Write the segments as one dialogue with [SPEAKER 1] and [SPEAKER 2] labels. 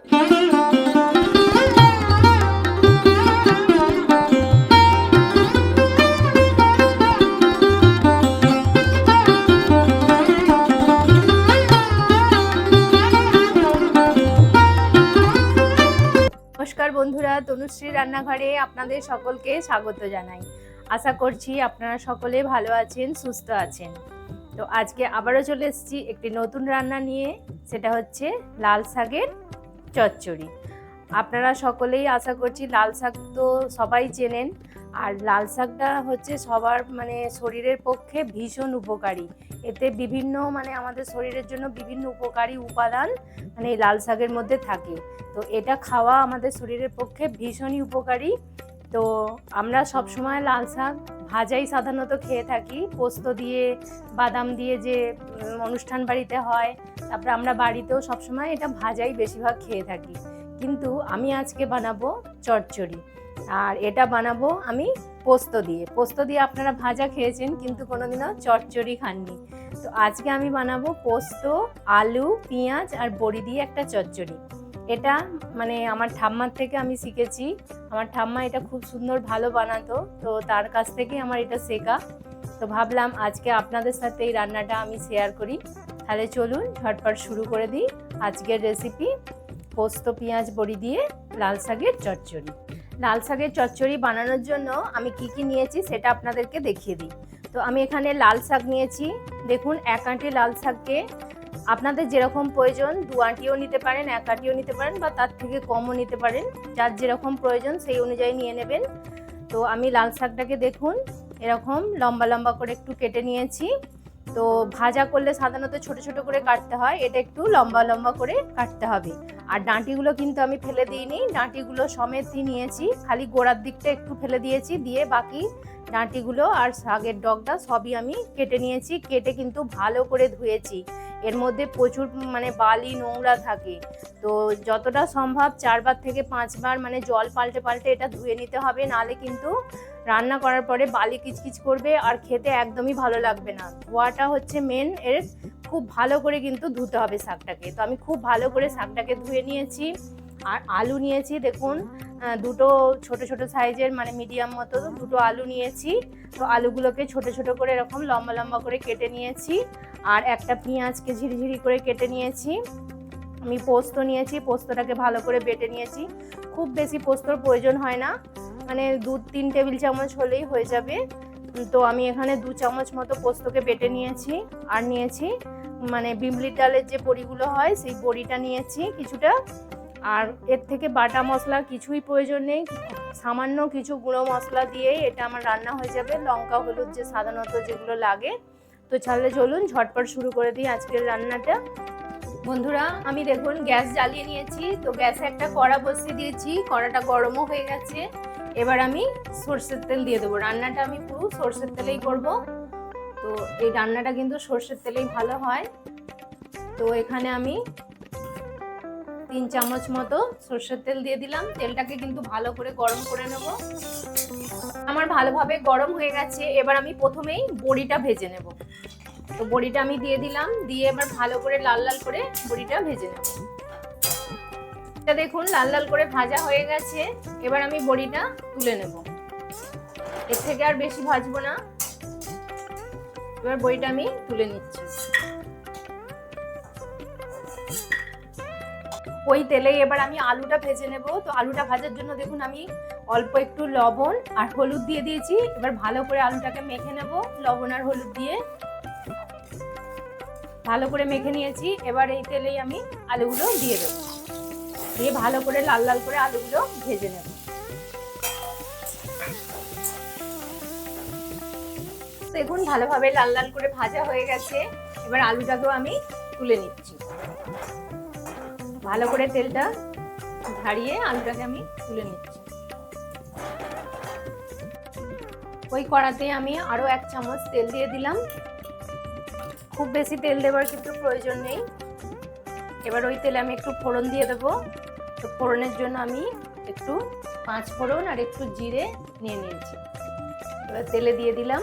[SPEAKER 1] নমস্কার বন্ধুরা, তনুশ্রী রান্নাঘরে আপনাদের সকলকে স্বাগত জানাই। আশা করছি আপনারা সকলে ভালো আছেন, সুস্থ আছেন। তো আজকে আবারও চলে এসেছি একটি নতুন রান্না নিয়ে, সেটা হচ্ছে লাল শাকের চচ্চড়ি। আপনারা সকলেই আশা করছি লাল শাক তো সবাই চেনেন, আর লাল শাকটা হচ্ছে সবার শরীরের পক্ষে ভীষণ উপকারী। এতে বিভিন্ন আমাদের শরীরের জন্য বিভিন্ন উপকারী উপাদান এই লাল শাকের মধ্যে থাকে। তো এটা খাওয়া আমাদের শরীরের পক্ষে ভীষণই উপকারী। তো আমরা সব সময় লাল শাক ভাজাই সাধারণত খেয়ে থাকি, পোস্ত দিয়ে, বাদাম দিয়ে, যে অনুষ্ঠান বাড়িতে হয়। তারপরে আমরা বাড়িতেও সবসময় এটা ভাজাই বেশিরভাগ খেয়ে থাকি। কিন্তু আমি আজকে বানাবো চচ্চড়ি, আর এটা বানাবো আমি পোস্ত দিয়ে। আপনারা ভাজা খেয়েছেন কিন্তু কোনোদিনও চচ্চড়ি খাননি। তো আজকে আমি বানাবো পোস্ত, আলু, পেঁয়াজ আর বড়ি দিয়ে একটা চচ্চড়ি। এটা আমার ঠাম্মার থেকে আমি শিখেছি। আমার ঠাম্মা এটা খুব সুন্দর ভালো বানাতো, তো তার কাছ থেকে আমার এটা শেখা। তো ভাবলাম আজকে আপনাদের সাথে এই রান্নাটা আমি শেয়ার করি। তাহলে চলুন ঝটপট শুরু করে দিই আজকের রেসিপি, পোস্ত, পেঁয়াজ, বড়ি দিয়ে লাল শাকের চচ্চড়ি। লাল শাকের চচ্চড়ি বানানোর জন্য আমি কি কি নিয়েছি সেটা আপনাদেরকে দেখিয়ে দিই। তো আমি এখানে লাল শাক নিয়েছি। দেখুন, 1 আঁটি লাল শাককে আপনাদের যেরকম প্রয়োজন 2 আঁটিও নিতে পারেন, 1 আঁটিও নিতে পারেন, বা তার থেকে কমও নিতে পারেন। যার যেরকম প্রয়োজন সেই অনুযায়ী নিয়ে নেবেন। তো আমি লাল শাকটাকে দেখুন এরকম লম্বা লম্বা করে একটু কেটে নিয়েছি। তো ভাজা করলে সাধারণত ছোট ছোট করে কাটতে হয়, এটা একটু লম্বা লম্বা করে কাটতে হবে। আর ডাঁটিগুলো কিন্তু আমি ফেলে দিইনি, ডাঁটিগুলো সমেতই নিয়েছি, খালি গোড়ার দিকটা একটু ফেলে দিয়েছি, দিয়ে বাকি ডাঁটিগুলো আর শাকের ডগটা সবই আমি কেটে নিয়েছি। কেটে কিন্তু ভালো করে ধুয়েছি। এর মধ্যে প্রচুর বালি নোংরা থাকে, তো যতটা সম্ভব 4 বার থেকে 5 বার জল পাল্টে পাল্টে এটা ধুয়ে নিতে হবে, নাহলে কিন্তু রান্না করার পরে বালি কিচকিচ করবে আর খেতে একদমই ভালো লাগবে না। ধোয়াটা হচ্ছে মেন, এর খুব ভালো করে কিন্তু ধুতে হবে শাকটাকে। তো আমি খুব ভালো করে শাকটাকে ধুয়ে নিয়েছি। আর আলু নিয়েছি, দেখুন দুটো ছোট ছোট সাইজের মিডিয়াম মতো দুটো আলু নিয়েছি। তো আলুগুলোকে ছোট ছোট করে এরকম লম্বা লম্বা করে কেটে নিয়েছি। আর একটা পেঁয়াজকে ঝিরিঝিরি করে কেটে নিয়েছি। আমি পোস্ত নিয়েছি, পোস্তটাকে ভালো করে বেটে নিয়েছি। খুব বেশি পোস্তর প্রয়োজন হয় না, 2-3 টেবিল চামচ হলেই হয়ে যাবে। তো আমি এখানে 2 চামচ মতো পোস্তকে বেটে নিয়েছি। আর নিয়েছি বিমলির ডালের যে বড়িগুলো হয় সেই বড়িটা নিয়েছি কিছুটা। আর এর থেকে বাটা মশলা কিছুই প্রয়োজন নেই, সামান্য কিছু গুঁড়ো মশলা দিয়েই এটা আমার রান্না হয়ে যাবে। লঙ্কা, হলুদ যে সাধারণত যেগুলো লাগে। তো চলুন ঝটপট শুরু করে দিই আজকের রান্নাটা। বন্ধুরা, আমি দেখুন গ্যাস জ্বালিয়ে নিয়েছি। তো গ্যাসে একটা কড়া বসিয়ে দিয়েছি, কড়াটা গরমও হয়ে গেছে। এবার আমি সরষের তেল দিয়ে দেবো। রান্নাটা আমি পুরো সরষের তেলেই করব। তো এই রান্নাটা কিন্তু সরষের তেলেই ভালো হয়। তো এখানে আমি 3 চামচ মতো সরষের তেল দিয়ে দিলাম। তেলটাকে কিন্তু ভালো করে গরম করে নেব। আমার ভালোভাবে গরম হয়ে গেছে। এবার আমি প্রথমেই বড়িটা ভেজে নেব। তো বড়িটা আমি দিয়ে দিলাম, দিয়ে এবার ভালো করে লাল লাল করে বড়িটা ভেজে নেব। এটা দেখুন লাল লাল করে ভাজা হয়ে গেছে। এবার আমি বড়িটা তুলে নেব, এর থেকে আর বেশি ভাজবো না। এবার বড়িটা আমি তুলে নিচ্ছি। ওই তেলেই এবার আমি আলুটা ভেজে নেব। তো আলুটা ভাজার জন্য দেখুন আমি অল্প একটু লবণ আর হলুদ দিয়ে দিয়েছি। এবার ভালো করে আলুটাকে মেখে নেব লবণ আর হলুদ দিয়ে। ভালো করে মেখে নিয়েছি। এবার এই তেলেই আমি আলুগুলো দিয়ে দেবো, দিয়ে ভালো করে লাল লাল করে আলুগুলো ভেজে নেব। দেখুন ভালোভাবে লাল লাল করে ভাজা হয়ে গেছে। এবার আলুটাকেও আমি তুলে নিচ্ছি। ভালো করে তেলটা ঝাড়িয়ে আলুটাকে আমি তুলে নিচ্ছি। ওই কড়াতে আমি আরো 1 চামচ তেল দিয়ে দিলাম। খুব বেশি তেল দেওয়ার কিন্তু প্রয়োজন নেই। এবার ওই তেলে আমি একটু ফোড়ন দিয়ে দেবো। তো ফোড়নের জন্য আমি একটু 5 ফোড়ন আর একটু জিরে নিয়ে নিয়েছি। এবার তেলে দিয়ে দিলাম।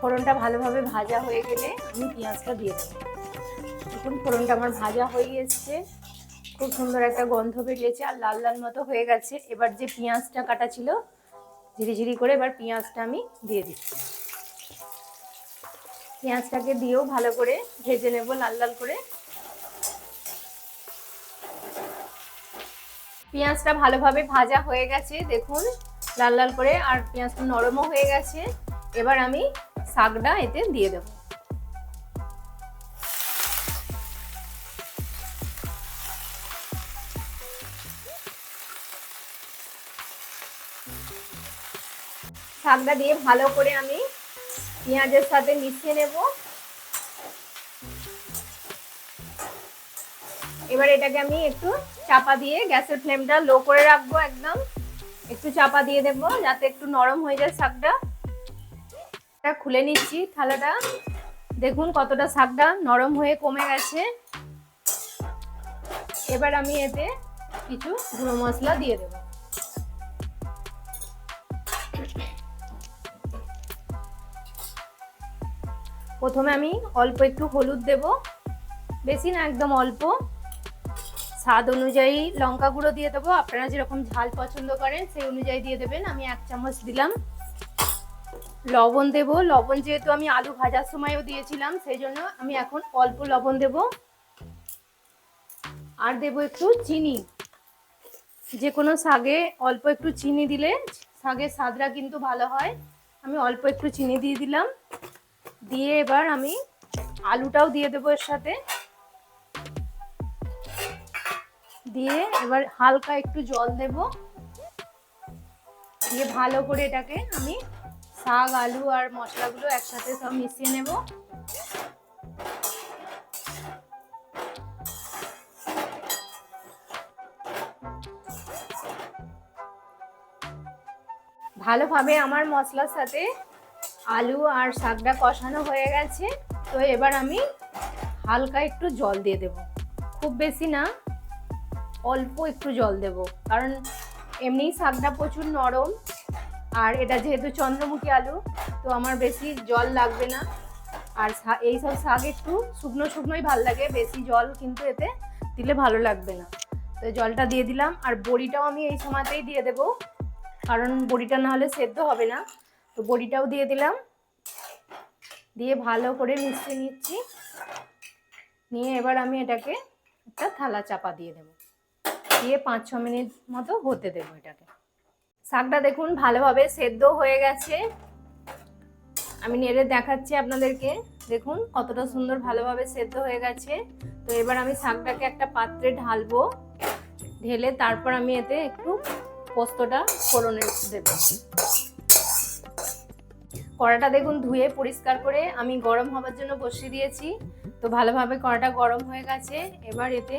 [SPEAKER 1] ফোড়নটা ভালোভাবে ভাজা হয়ে গেলে আমি পেঁয়াজটা দিয়ে দেবো। দেখুন ফোড়নটা আমার ভাজা হয়ে এসছে, খুব সুন্দর একটা গন্ধ বেরিয়েছে আর লাল লাল মতো হয়ে গেছে। এবার যে পেঁয়াজটা কাটা ছিল ঝিরিঝিরি করে এবার পেঁয়াজটা আমি দিয়ে দিচ্ছি। পেঁয়াজটাকে দিয়েও ভালো করে ভেজে নেব লাল লাল করে। পেঁয়াজটা ভালোভাবে ভাজা হয়ে গেছে দেখুন লাল লাল করে, আর পেঁয়াজটা নরমও হয়ে গেছে। এবার আমি শাকটা এতে দিয়ে দেব। শাকটা দিয়ে ভালো করে আমি পেঁয়াজের সাথে মিশিয়ে নেব। এবার এটাকে আমি একটু চাপা দিয়ে গ্যাসের ফ্লেমটা লো করে রাখবো, একদম একটু চাপা দিয়ে দেবো যাতে একটু নরম হয়ে যায় শাকটা। খুলে নিচ্ছি থালাটা, দেখুন কতটা শাকটা নরম হয়ে কমে গেছে। এবার আমি এতে কিছু গুঁড়ো মশলা দিয়ে দেব। প্রথমে আমি অল্প একটু হলুদ দেব, বেশি না একদম অল্প। স্বাদ অনুযায়ী লঙ্কা গুঁড়ো দিয়ে দেবো, আপনারা যেরকম ঝাল পছন্দ করেন সেই অনুযায়ী দিয়ে দেবেন। আমি 1 চামচ দিলাম। লবণ দেব, লবণ যেহেতু আমি আলু ভাজার সময়ও দিয়েছিলাম সেই জন্য আমি এখন অল্প লবণ দেব। আর দেব একটু চিনি, যে কোনো শাকে অল্প একটু চিনি দিলে শাকের স্বাদটা কিন্তু ভালো হয়। আমি অল্প একটু চিনি দিয়ে দিলাম। দিয়ে এবার আমি আলুটাও দিয়ে দেবো এর সাথে, দিয়ে এবার হালকা একটু জল দেব, দিয়ে ভালো করে এটাকে আমি শাক আলু আর মশলাগুলো একসাথে সব মিশিয়ে নেব। ভালোভাবে আমার মশলার সাথে আলু আর শাকটা কষানো হয়ে গেছে। তো এবার আমি হালকা একটু জল দিয়ে দেব, খুব বেশি না, অল্প একটু জল দেব, কারণ এমনি শাকটা প্রচুর নরম আর এটা যেহেতু চন্দ্রমুখী আলু তো আমার বেশি জল লাগবে না। আর এইসব শাক একটু শুকনো শুকনোই ভালো লাগে, বেশি জল কিন্তু এতে দিলে ভালো লাগবে না। তো জলটা দিয়ে দিলাম, আর বড়িটাও আমি এই সময়তেই দিয়ে দেব, কারণ বড়িটা না হলে সেদ্ধ হবে না। তো বড়িটাও দিয়ে দিলাম, দিয়ে ভালো করে মিশিয়ে নিচ্ছি। নিয়ে এবার আমি এটাকে একটা থালা চাপা দিয়ে দেব, দিয়ে 5-6 মিনিট মতো হতে দেবো এটাকে। শাকটা দেখুন ভালোভাবে সেদ্ধ হয়ে গেছে, আমি নেড়ে দেখাচ্ছি আপনাদেরকে। দেখুন কতটা সুন্দর ভালোভাবে সেদ্ধ হয়ে গেছে। তো এবার আমি শাকটাকে একটা পাত্রে ঢালবো, ঢেলে তারপর আমি এতে একটু পোস্তটা ফোড়নে দেব। কড়াটা দেখুন ধুয়ে পরিষ্কার করে আমি গরম হবার জন্য বসিয়ে দিয়েছি। তো ভালোভাবে কড়াটা গরম হয়ে গেছে। এবার এতে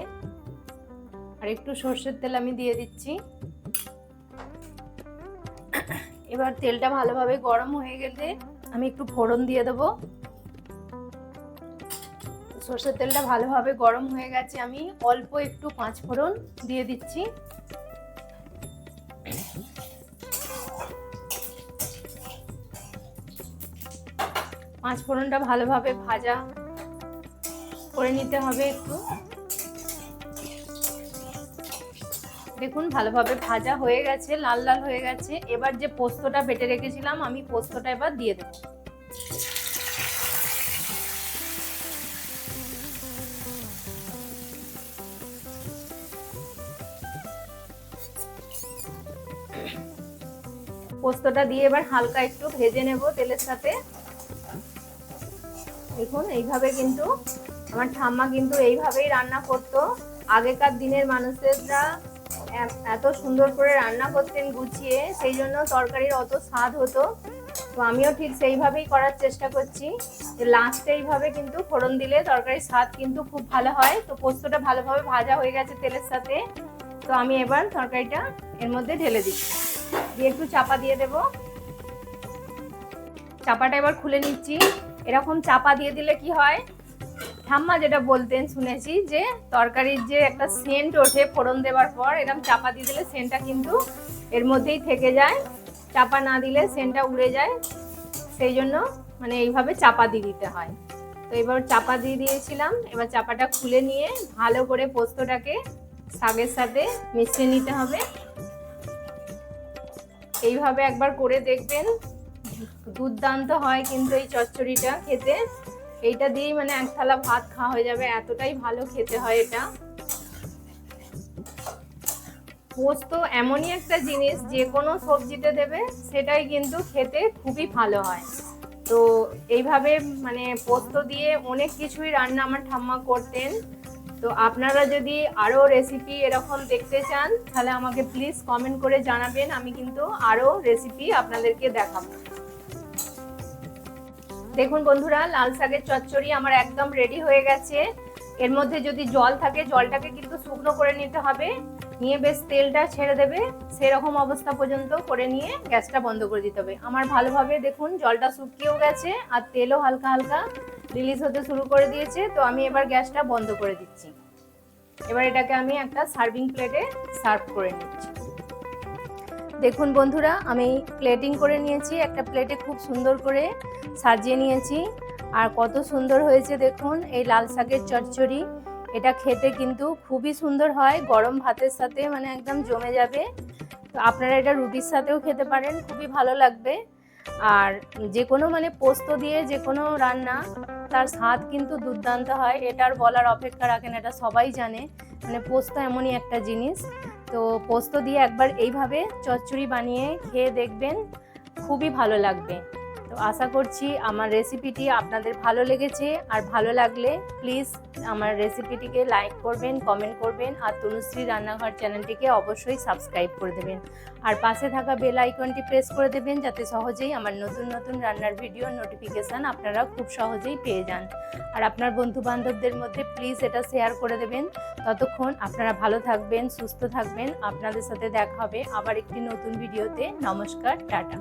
[SPEAKER 1] আর একটু সর্ষের তেল আমি দিয়ে দিচ্ছি। এবার তেলটা ভালোভাবে গরম হয়ে গেলে আমি একটু ফোড়ন দিয়ে দেবো। সর্ষের তেলটা ভালোভাবে গরম হয়ে গেছে, আমি অল্প একটু 5 ফোড়ন দিয়ে দিচ্ছি। পাঁচ ফোড়নটা ভালোভাবে ভাজা করে নিতে হবে একটু। দেখুন ভালোভাবে ভাজা হয়ে গেছে, লাল লাল হয়ে গেছে। এবার যে পোস্তটা বেটে রেখেছিলাম আমি পোস্তটা এবার দিয়ে দেব। পোস্তটা দিয়ে এবার হালকা একটু ভেজে নেব তেলের সাথে। দেখুন এইভাবে কিন্তু আমার ঠাম্মা কিন্তু এইভাবেই রান্না করতো। আগেকার দিনের মানুষেরা এত সুন্দর করে রান্না করতেন গুছিয়ে, সেই জন্য তরকারির অত স্বাদ হতো। তো আমিও ঠিক সেইভাবেই করার চেষ্টা করছি, যে লাস্টে এইভাবে কিন্তু ফোড়ন দিলে তরকারির স্বাদ কিন্তু খুব ভালো হয়। তো পোস্তটা ভালোভাবে ভাজা হয়ে গেছে তেলের সাথে। তো আমি এবার তরকারিটা এর মধ্যে ঢেলে দিচ্ছি, দিয়ে একটু চাপা দিয়ে দেব। চাপাটা এবার খুলে নিচ্ছি। এরকম চাপা দিয়ে দিলে কি হয়, ঠাম্মা যেটা বলতেন শুনেছি, যে তরকারির যে একটা সেন্ট ওঠে ফোড়ন দেওয়ার পর, এরকম চাপা দিয়ে দিলে সেন্টটা কিন্তু এর মধ্যেই থেকে যায়, চাপা না দিলে সেন্টটা উড়ে যায়। সেই জন্য মানে এইভাবে চাপা দিয়ে দিতে হয়। তো এবার চাপা দিয়ে দিয়েছিলাম, এবার চাপাটা খুলে নিয়ে ভালো করে পোস্তটাকে শাকের সাথে মিশিয়ে নিতে হবে। এইভাবে একবার করে দেখবেন, দুর্দান্ত হয় কিন্তু এই চচ্চড়িটা খেতে। এইটা দিয়েই মানে এক থালা ভাত খাওয়া হয়ে যাবে, এতটাই ভালো খেতে হয় এটা। পোস্ত এমনই একটা জিনিস, যে কোনো সবজিতে দেবে সেটাই কিন্তু খেতে খুবই ভালো হয়। তো এইভাবে মানে পোস্ত দিয়ে অনেক কিছুই রান্না আমার ঠাম্মা করতেন। তো আপনারা যদি আরও রেসিপি এরকম দেখতে চান তাহলে আমাকে প্লিজ কমেন্ট করে জানাবেন, আমি কিন্তু আরও রেসিপি আপনাদেরকে দেখাবো। দেখুন বন্ধুরা, লাল শাকের চচ্চড়ি আমার একদম রেডি হয়ে গেছে। এর মধ্যে যদি জল থাকে জলটাকে কিন্তু শুকনো করে নিতে হবে, নিয়ে বেশ তেলটা ছেড়ে দেবে, সেরকম অবস্থা পর্যন্ত করে নিয়ে গ্যাসটা বন্ধ করে দিতে হবে। আমার ভালোভাবে দেখুন জলটা শুকিয়েও গেছে আর তেলও হালকা হালকা রিলিজ হতে শুরু করে দিয়েছে। তো আমি এবার গ্যাসটা বন্ধ করে দিচ্ছি। এবার এটাকে আমি একটা সার্ভিং প্লেটে সার্ভ করে নিচ্ছি। দেখুন বন্ধুরা, আমি প্লেটিং করে নিয়েছি, একটা প্লেটে খুব সুন্দর করে সাজিয়ে নিয়েছি। আর কত সুন্দর হয়েছে দেখুন এই লাল শাকের চচ্চড়ি। এটা খেতে কিন্তু খুবই সুন্দর হয়, গরম ভাতের সাথে মানে একদম জমে যাবে। তো আপনারা এটা রুটির সাথেও খেতে পারেন, খুবই ভালো লাগবে। আর যে কোনো মানে পোস্ত দিয়ে যে কোনো রান্না তার স্বাদ কিন্তু দুর্দান্ত হয়, এটার বলার অপেক্ষা রাখেন, এটা সবাই জানে। মানে পোস্ত এমনই একটা জিনিস। তো পোস্ত দিয়ে একবার এইভাবে চচ্চড়ি বানিয়ে খেয়ে দেখবেন, খুবই ভালো লাগবে। তো আশা করছি আমার রেসিপিটি আপনাদের ভালো লেগেছে। আর ভালো লাগলে প্লিজ আমার রেসিপিটিকে লাইক করবেন, কমেন্ট করবেন, আর তনুশ্রী রান্নাঘর চ্যানেলটিকে অবশ্যই সাবস্ক্রাইব করে দেবেন। আর পাশে থাকা বেল আইকনটি প্রেস করে দেবেন, যাতে সহজেই আমার নতুন নতুন রান্নার ভিডিওর নোটিফিকেশান আপনারা খুব সহজেই পেয়ে যান। আর আপনার বন্ধু বান্ধবদের মধ্যে প্লিজ এটা শেয়ার করে দেবেন। ততক্ষণ আপনারা ভালো থাকবেন, সুস্থ থাকবেন। আপনাদের সাথে দেখা হবে আবার একটি নতুন ভিডিওতে। নমস্কার, টাটা।